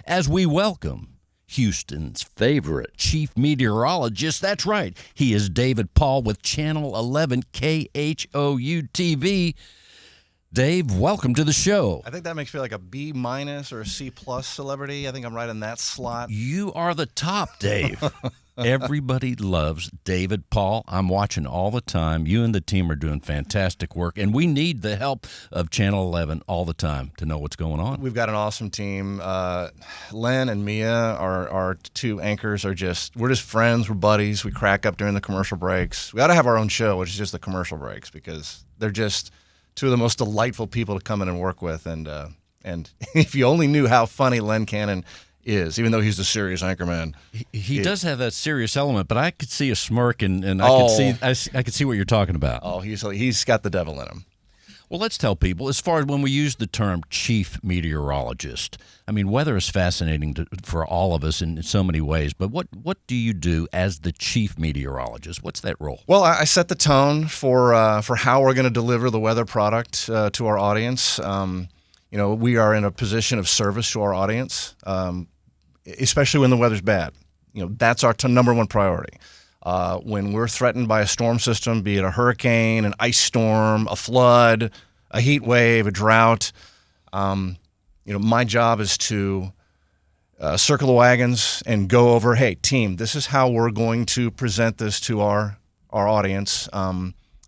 as we welcome Houston's favorite chief meteorologist. That's right. He is David Paul with Channel 11 KHOU TV. Dave, welcome to the show. I think that makes me like a B- or a C+ celebrity. I think I'm right in that slot. You are the top, Dave. Everybody loves David Paul. I'm watching all the time. You and the team are doing fantastic work, and we need the help of Channel 11 all the time to know what's going on. We've got an awesome team. Len and Mia, our two anchors, we're just friends. We're buddies. We crack up during the commercial breaks. We ought to have our own show, which is just the commercial breaks, because they're just two of the most delightful people to come in and work with. And if you only knew how funny Len Cannon is, even though he's the serious anchorman. He does have that serious element, but I could see a smirk, and I could see what you're talking about. Oh, he's got the devil in him. Well, let's tell people, as far as when we use the term chief meteorologist, I mean, weather is fascinating for all of us in so many ways, but what do you do as the chief meteorologist? What's that role? Well, I set the tone for how we're going to deliver the weather product to our audience. We are in a position of service to our audience, especially when the weather's bad. That's our number one priority. When we're threatened by a storm system, be it a hurricane, an ice storm, a flood, a heat wave, a drought, my job is to circle the wagons and go over, hey, team, this is how we're going to present this to our audience.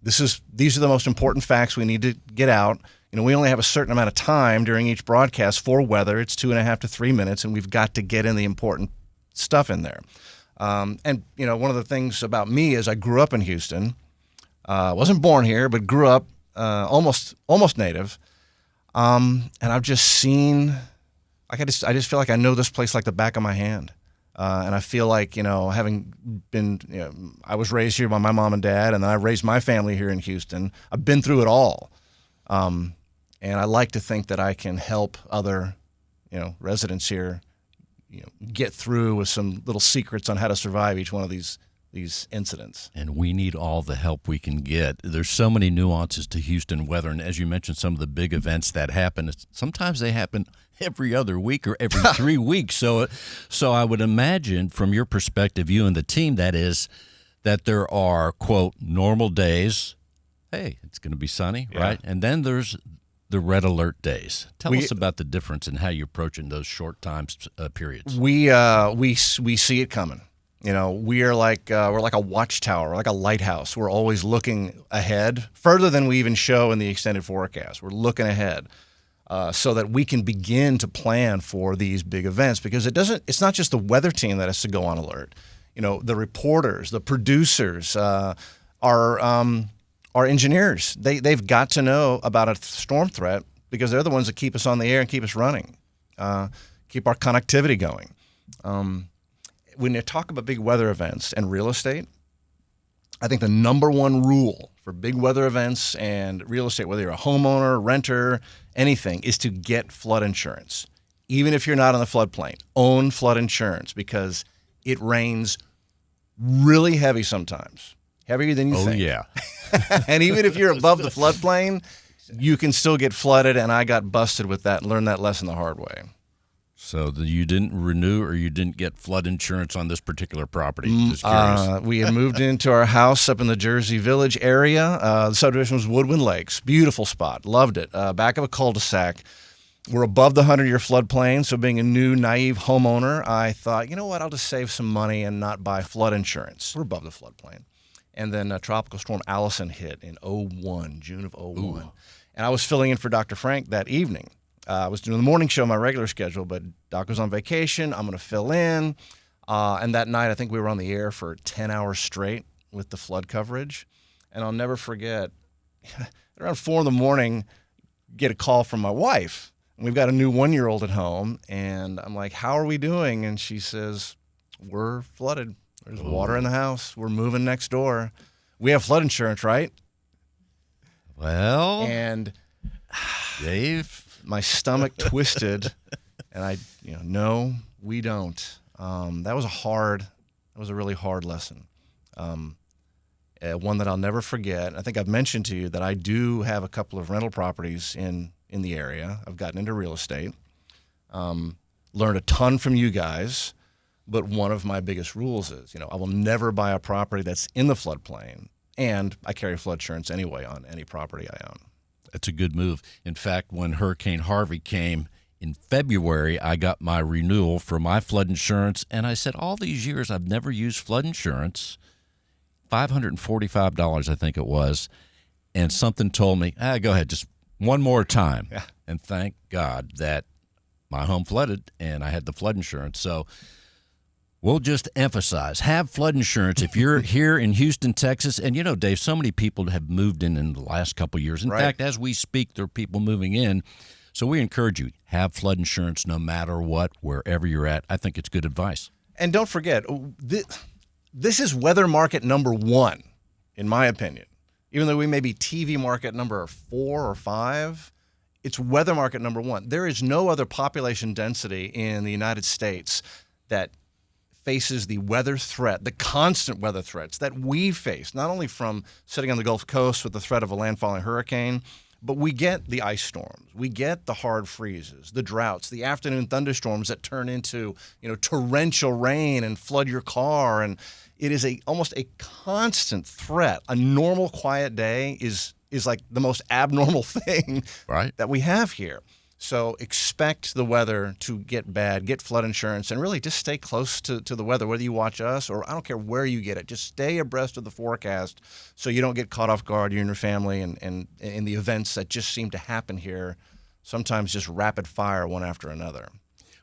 These are the most important facts we need to get out. We only have a certain amount of time during each broadcast for weather. It's 2.5 to 3 minutes, and we've got to get in the important stuff in there. One of the things about me is I grew up in Houston. Wasn't born here, but grew up almost native. And I've just seen, I just feel like I know this place like the back of my hand. And I feel like, having been, I was raised here by my mom and dad, and then I raised my family here in Houston. I've been through it all. And I like to think that I can help other, residents here, get through with some little secrets on how to survive each one of these incidents. And we need all the help we can get. There's so many nuances to Houston weather, and as you mentioned, some of the big events that happen, sometimes they happen every other week or every 3 weeks. So I would imagine, from your perspective, you and the team, that is, that there are, quote, normal days. Hey, it's going to be sunny, yeah. Right? And then there's the red alert days. Tell us about the difference and how you're approaching those short time periods. We see it coming. We're like a watchtower, like a lighthouse. We're always looking ahead, further than we even show in the extended forecast. We're looking ahead so that we can begin to plan for these big events, because it's not just the weather team that has to go on alert. The reporters, the producers, our engineers, they've got to know about a storm threat, because they're the ones that keep us on the air and keep us running, keep our connectivity going. When you talk about big weather events and real estate, I think the number one rule for big weather events and real estate, whether you're a homeowner, renter, anything, is to get flood insurance. Even if you're not on the floodplain, own flood insurance, because it rains really heavy sometimes. Heavier than you think. Oh, yeah. And even if you're above the floodplain, you can still get flooded, and I got busted with that and learned that lesson the hard way. So you didn't renew, or you didn't get flood insurance on this particular property? Just curious. We had moved into our house up in the Jersey Village area. The subdivision was Woodwind Lakes. Beautiful spot. Loved it. Back of a cul-de-sac. We're above the 100-year floodplain, so being a new, naive homeowner, I thought, you know what, I'll just save some money and not buy flood insurance. We're above the floodplain. And then Tropical Storm Allison hit in June of 2001. Ooh. And I was filling in for Dr. Frank that evening. I was doing the morning show, my regular schedule, but Doc was on vacation. I'm going to fill in. And that night, I think we were on the air for 10 hours straight with the flood coverage. And I'll never forget, around 4 in the morning, get a call from my wife. And we've got a new 1-year-old at home. And I'm like, how are we doing? And she says, we're flooded. There's water in the house. We're moving next door. We have flood insurance, right? Well, and Dave, my stomach twisted, and no, we don't. That was a really hard lesson. One that I'll never forget. I think I've mentioned to you that I do have a couple of rental properties in the area. I've gotten into real estate. learned a ton from you guys. But one of my biggest rules is, I will never buy a property that's in the floodplain, and I carry flood insurance anyway on any property I own. That's a good move. In fact, when Hurricane Harvey came in February, I got my renewal for my flood insurance, and I said, all these years I've never used flood insurance, $545 I think it was, and something told me, go ahead, just one more time. Yeah. And thank God that my home flooded and I had the flood insurance. So we'll just emphasize, have flood insurance if you're here in Houston, Texas. And, Dave, so many people have moved in the last couple of years. In fact, as we speak, there are people moving in. So we encourage you, have flood insurance no matter what, wherever you're at. I think it's good advice. And don't forget, this is weather market number 1, in my opinion. Even though we may be TV market number 4 or 5, it's weather market number 1. There is no other population density in the United States that faces the weather threat, the constant weather threats that we face, not only from sitting on the Gulf Coast with the threat of a landfalling hurricane, but we get the ice storms, we get the hard freezes, the droughts, the afternoon thunderstorms that turn into, torrential rain and flood your car. And it is almost a constant threat. A normal quiet day is like the most abnormal thing that we have here. So expect the weather to get bad, get flood insurance, and really just stay close to the weather, whether you watch us or I don't care where you get it. Just stay abreast of the forecast so you don't get caught off guard, you and your family, and in the events that just seem to happen here, sometimes just rapid fire one after another.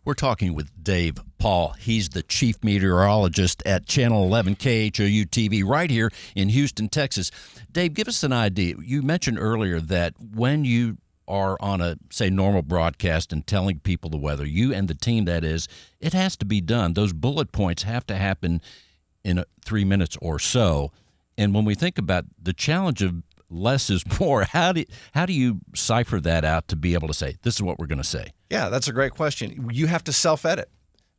We're talking with Dave Paul. He's the chief meteorologist at Channel 11 KHOU TV right here in Houston, Texas. Dave, give us an idea. You mentioned earlier that when you are on a, say, normal broadcast and telling people the weather, you and the team, that is, it has to be done. Those bullet points have to happen in 3 minutes or so. And when we think about the challenge of less is more, how do you cipher that out to be able to say, this is what we're going to say? Yeah, that's a great question. You have to self-edit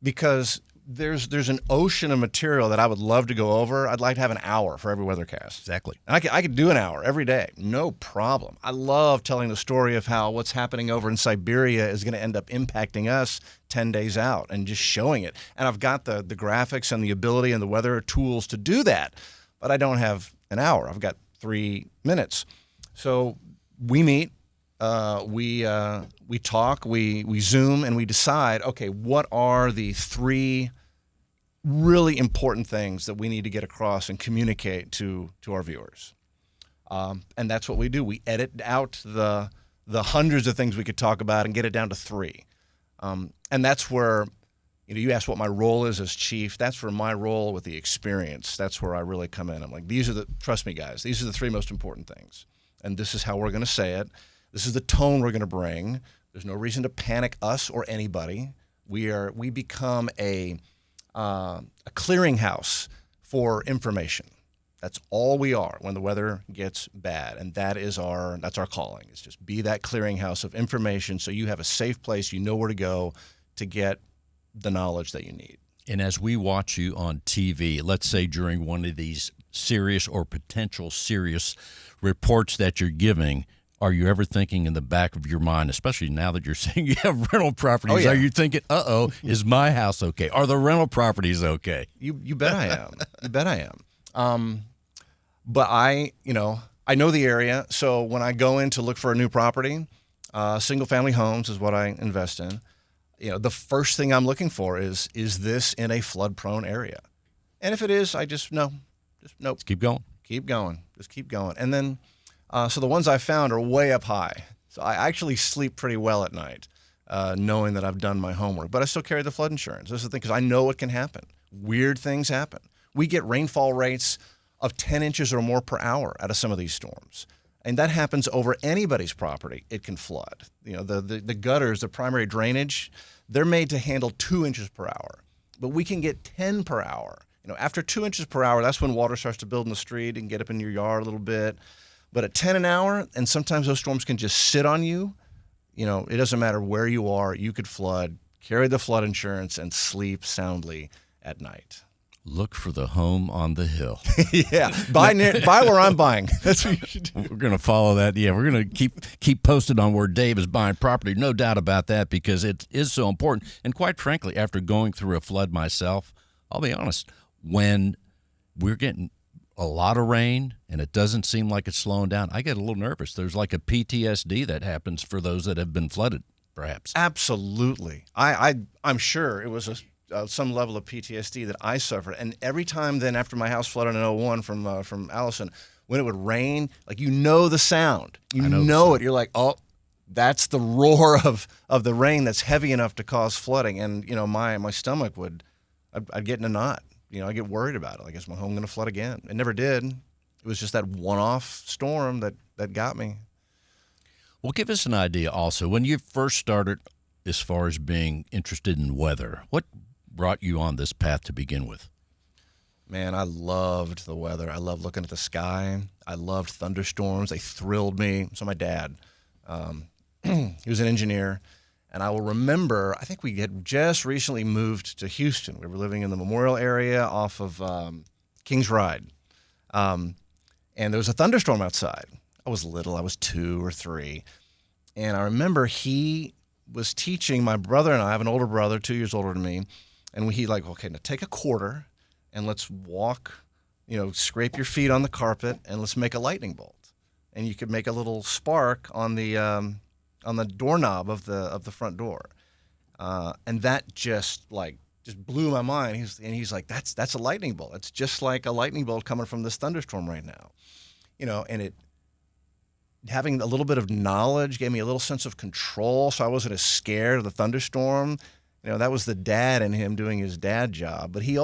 because there's an ocean of material that I would love to go over. I'd like to have an hour for every weathercast. Exactly. And I could do an hour every day, no problem. I love telling the story of how what's happening over in Siberia is going to end up impacting us 10 days out and just showing it. And I've got the graphics and the ability and the weather tools to do that, but I don't have an hour. I've got 3 minutes. So we meet, we talk, we Zoom, and we decide, okay, what are the 3 really important things that we need to get across and communicate to our viewers. And that's what we do. We edit out the hundreds of things we could talk about and get it down to 3. And that's where, you asked what my role is as chief. That's where my role with the experience, that's where I really come in. I'm like, trust me guys, these are the 3 most important things. And this is how we're going to say it. This is the tone we're going to bring. There's no reason to panic us or anybody. We become a clearinghouse for information. That's all we are when the weather gets bad, and that's our calling. It's just be that clearinghouse of information so you have a safe place, you know where to go to get the knowledge that you need. And as we watch you on TV, let's say during one of these serious or potential serious reports that you're giving, are you ever thinking in the back of your mind, especially now that you're saying you have rental properties, Oh, yeah. Are you thinking, is my house okay? Are the rental properties okay? You bet I am. You bet I am. But I know the area. So when I go in to look for a new property, single family homes is what I invest in. The first thing I'm looking for is this in a flood prone area? And if it is, I just nope. Let's keep going. Just keep going. And then, so the ones I found are way up high. So I actually sleep pretty well at night, knowing that I've done my homework. But I still carry the flood insurance. This is the thing, because I know what can happen. Weird things happen. We get rainfall rates of 10 inches or more per hour out of some of these storms. And that happens over anybody's property. It can flood. The gutters, the primary drainage, they're made to handle 2 inches per hour. But we can get 10 per hour. After 2 inches per hour, that's when water starts to build in the street and get up in your yard a little bit. But at 10 an hour, and sometimes those storms can just sit on you, it doesn't matter where you are, you could flood, carry the flood insurance, and sleep soundly at night. Look for the home on the hill. Yeah, buy where I'm buying. That's what you should do. We're going to follow that. Yeah, we're going to keep posted on where Dave is buying property. No doubt about that, because it is so important. And quite frankly, after going through a flood myself, I'll be honest, when we're getting a lot of rain and it doesn't seem like it's slowing down, I get a little nervous. There's like a PTSD that happens for those that have been flooded, perhaps. Absolutely. I'm sure it was some level of PTSD that I suffered. And every time then after my house flooded in '01 from Allison, when it would rain, like the sound. You know it. You're like, oh, that's the roar of the rain that's heavy enough to cause flooding. And, my stomach I'd get in a knot. I get worried about it. Like, is my home going to flood again? It never did. It was just that one-off storm that got me. Well, give us an idea also. When you first started as far as being interested in weather, what brought you on this path to begin with? Man, I loved the weather. I loved looking at the sky. I loved thunderstorms. They thrilled me. So my dad, he was an engineer, and I will remember, I think we had just recently moved to Houston. We were living in the Memorial area off of Kings Ride, and there was a thunderstorm outside. I was little. I was 2 or 3, and I remember he was teaching my brother and I have an older brother, 2 years older than me, and he okay, now take a quarter and let's walk, scrape your feet on the carpet and let's make a lightning bolt. And you could make a little spark on the doorknob of the front door. And that just blew my mind. He's like, that's a lightning bolt. It's just like a lightning bolt coming from this thunderstorm right now. And having a little bit of knowledge gave me a little sense of control, so I wasn't as scared of the thunderstorm. That was the dad in him doing his dad job. But he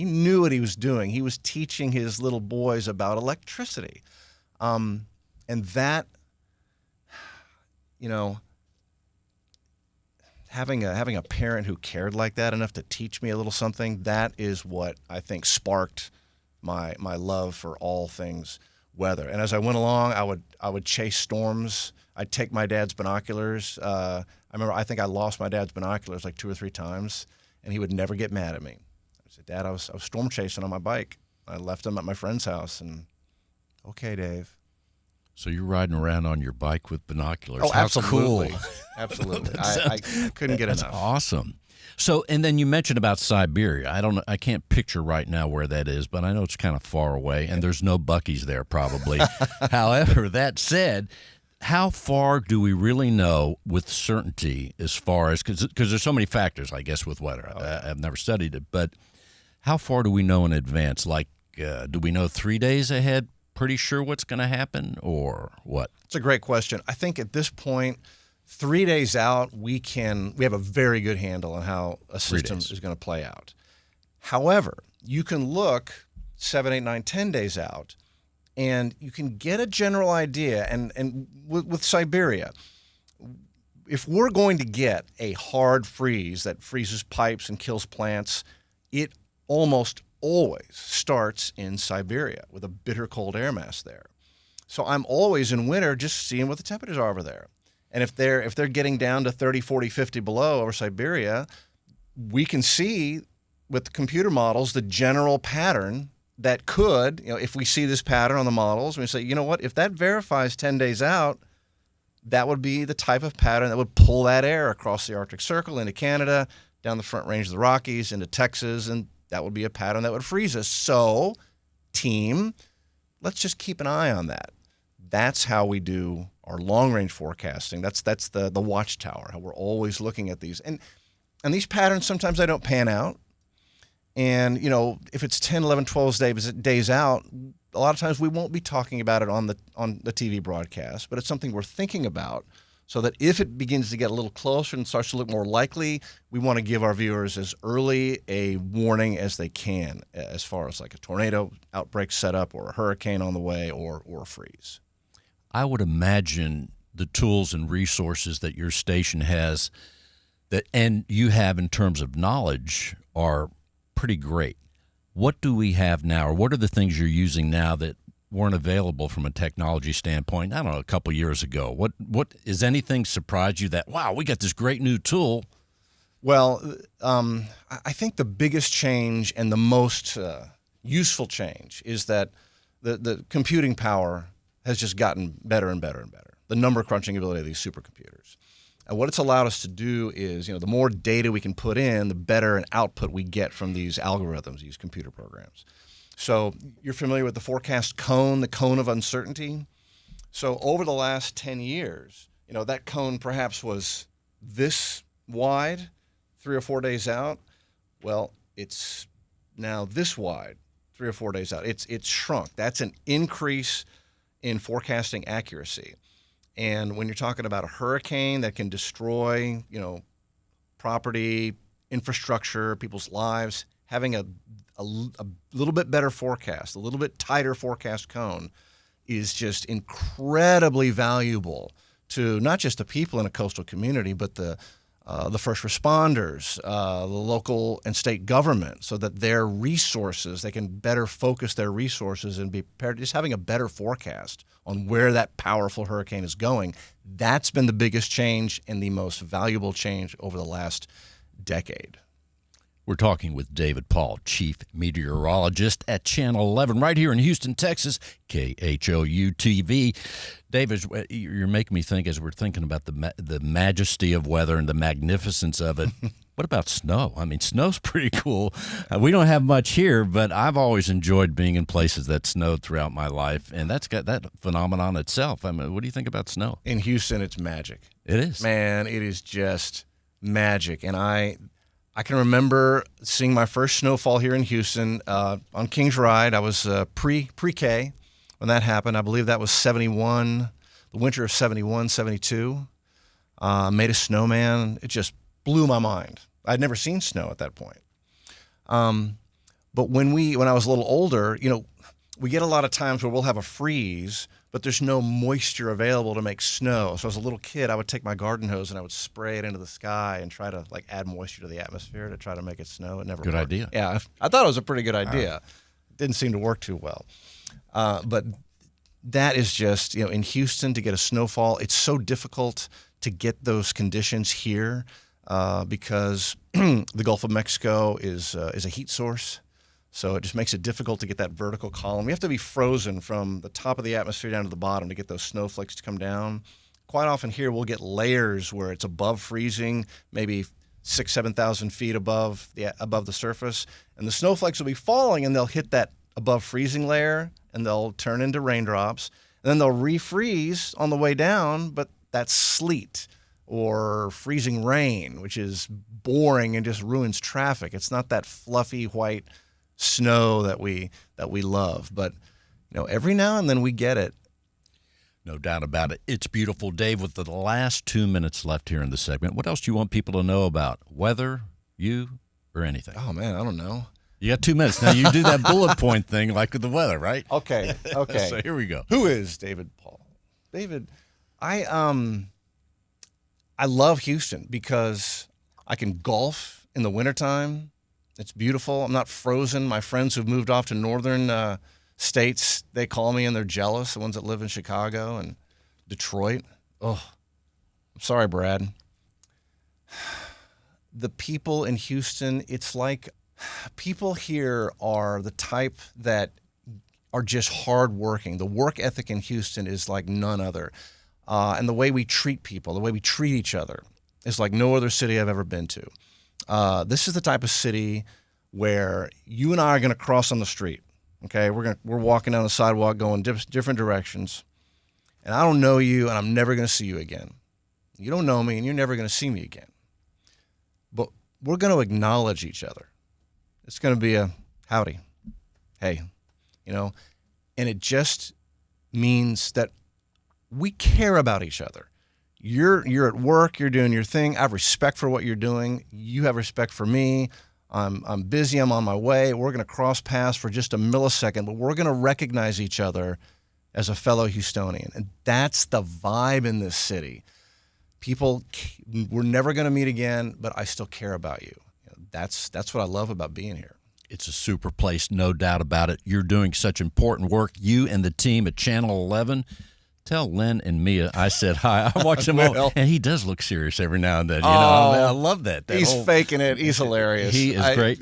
knew what he was doing. He was teaching his little boys about electricity. And that, having a parent who cared like that enough to teach me a little something, that is what I think sparked my love for all things weather. And as I went along, I would chase storms. I'd take my dad's binoculars. I think I lost my dad's binoculars like 2 or 3 times, and he would never get mad at me. I said, Dad, I was storm chasing on my bike. I left them at my friend's house, and okay, Dave. So you're riding around on your bike with binoculars. Oh, How absolutely. Cool. Absolutely. I couldn't get enough. That's awesome. So, and then you mentioned about Siberia. I can't picture right now where that is, but I know it's kind of far away, and there's no Buc-ee's there probably. However, that said, how far do we really know with certainty as far as, because there's so many factors, I guess, with weather. I've never studied it, but how far do we know in advance? Like, do we know 3 days ahead, pretty sure what's going to happen, or what? It's a great question. I think at this point, 3 days out, we have a very good handle on how a system is going to play out. However, you can look 7, 8, 9, 10 days out, and you can get a general idea. And with Siberia, if we're going to get a hard freeze that freezes pipes and kills plants, it almost always starts in Siberia with a bitter cold air mass there. So I'm always in winter just seeing what the temperatures are over there. And if they're getting down to 30, 40, 50 below over Siberia, we can see with the computer models the general pattern that could, if we see this pattern on the models, we say, if that verifies 10 days out, that would be the type of pattern that would pull that air across the Arctic Circle into Canada, down the Front Range of the Rockies, into Texas, and that would be a pattern that would freeze us. So, team, let's just keep an eye on that. That's how we do our long-range forecasting. That's the watchtower, how we're always looking at these. And these patterns, sometimes they don't pan out. And, if it's 10, 11, 12 days out, a lot of times we won't be talking about it on the TV broadcast, but it's something we're thinking about so that if it begins to get a little closer and starts to look more likely, we want to give our viewers as early a warning as they can as far as like a tornado outbreak setup or a hurricane on the way or a freeze. I would imagine the tools and resources that your station has and you have in terms of knowledge are pretty great. What do we have now, or what are the things you're using now that weren't available from a technology standpoint, I don't know, a couple years ago? What is anything surprised you that, wow, we got this great new tool? Well, I think the biggest change and the most useful change is that the computing power has just gotten better and better and better. The number crunching ability of these supercomputers. And what it's allowed us to do is, the more data we can put in, the better an output we get from these algorithms, these computer programs. So you're familiar with the forecast cone, the cone of uncertainty. So over the last 10 years, that cone perhaps was this wide 3 or 4 days out. Well, it's now this wide 3 or 4 days out. It's shrunk. That's an increase in forecasting accuracy. And when you're talking about a hurricane that can destroy, property, infrastructure, people's lives, having a little bit better forecast, a little bit tighter forecast cone is just incredibly valuable to not just the people in a coastal community, but the first responders, the local and state government, so that their resources, they can better focus their resources and be prepared. Just having a better forecast on where that powerful hurricane is going, that's been the biggest change and the most valuable change over the last decade. We're talking with David Paul, Chief Meteorologist at Channel 11, right here in Houston, Texas, KHOU TV. David, you're making me think, as we're thinking about the majesty of weather and the magnificence of it, what about snow? I mean, snow's pretty cool. We don't have much here, but I've always enjoyed being in places that snowed throughout my life, and that's got that phenomenon itself. I mean, what do you think about snow? In Houston, it's magic. It is. Man, it is just magic. And I can remember seeing my first snowfall here in Houston on King's Ride. I was pre-K when that happened. I believe that was 71, the winter of 71, 72. Made a snowman. It just blew my mind. I'd never seen snow at that point. But when I was a little older, we get a lot of times where we'll have a freeze, but there's no moisture available to make snow. So as a little kid, I would take my garden hose and I would spray it into the sky and try to add moisture to the atmosphere to try to make it snow. It never Good worked. idea. Yeah, I thought it was a pretty good idea. It didn't seem to work too well. But that is just, in Houston, to get a snowfall, it's so difficult to get those conditions here because the Gulf of Mexico is a heat source. So it just makes it difficult to get that vertical column. We have to be frozen from the top of the atmosphere down to the bottom to get those snowflakes to come down. Quite often here we'll get layers where it's above freezing, maybe 6,000, 7,000 feet above the surface, and the snowflakes will be falling and they'll hit that above freezing layer and they'll turn into raindrops, and then they'll refreeze on the way down, but that's sleet or freezing rain, which is boring and just ruins traffic. It's not that fluffy white snow that we love, but every now and then we get it. No doubt about it. It's beautiful. Dave, with the last 2 minutes left here in the segment, what else do you want people to know about weather, you, or anything? Oh man, I don't know. You got 2 minutes. Now you do that bullet point thing like with the weather, right? Okay. So here we go. Who is David Paul? David, I love Houston because I can golf in the wintertime. It's beautiful. I'm not frozen. My friends who've moved off to northern states, they call me and they're jealous, the ones that live in Chicago and Detroit. Oh, I'm sorry, Brad. The people in Houston, it's like people here are the type that are just hardworking. The work ethic in Houston is like none other. And the way we treat people, the way we treat each other is like no other city I've ever been to. This is the type of city where you and I are going to cross on the street. Okay, we're walking down the sidewalk going different directions, and I don't know you, and I'm never going to see you again. You don't know me, and you're never going to see me again. But we're going to acknowledge each other. It's going to be a howdy, hey, and it just means that we care about each other. You're at work, you're doing your thing. I have respect for what you're doing. You have respect for me. I'm busy, I'm on my way. We're going to cross paths for just a millisecond, but we're going to recognize each other as a fellow Houstonian. And that's the vibe in this city. People, we're never going to meet again, but I still care about you. That's what I love about being here. It's a super place, no doubt about it. You're doing such important work, you and the team at Channel 11. Tell Len and Mia I said hi. I watch them all, and he does look serious every now and then. You know, I love that. He's faking it. He's hilarious. He is great.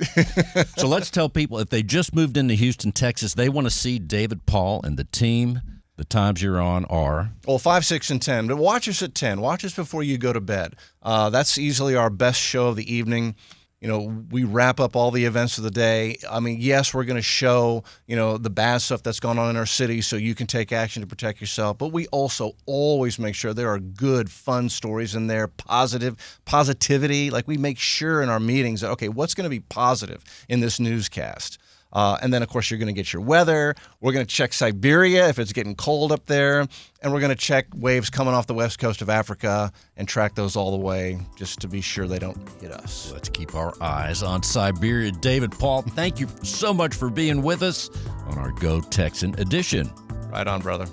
So let's tell people, if they just moved into Houston, Texas, they want to see David Paul and the team. The times you're on are? Well, 5, 6, and 10. But watch us at 10. Watch us before you go to bed. That's easily our best show of the evening. You know, we wrap up all the events of the day. I mean, yes, we're going to show, you know, the bad stuff that's going on in our city so you can take action to protect yourself. But we also always make sure there are good, fun stories in there, positivity. Like, we make sure in our meetings that, okay, what's going to be positive in this newscast? And then, of course, you're going to get your weather. We're going to check Siberia if it's getting cold up there. And we're going to check waves coming off the west coast of Africa and track those all the way just to be sure they don't hit us. Let's keep our eyes on Siberia. David Paul, thank you so much for being with us on our Go Texan edition. Right on, brother.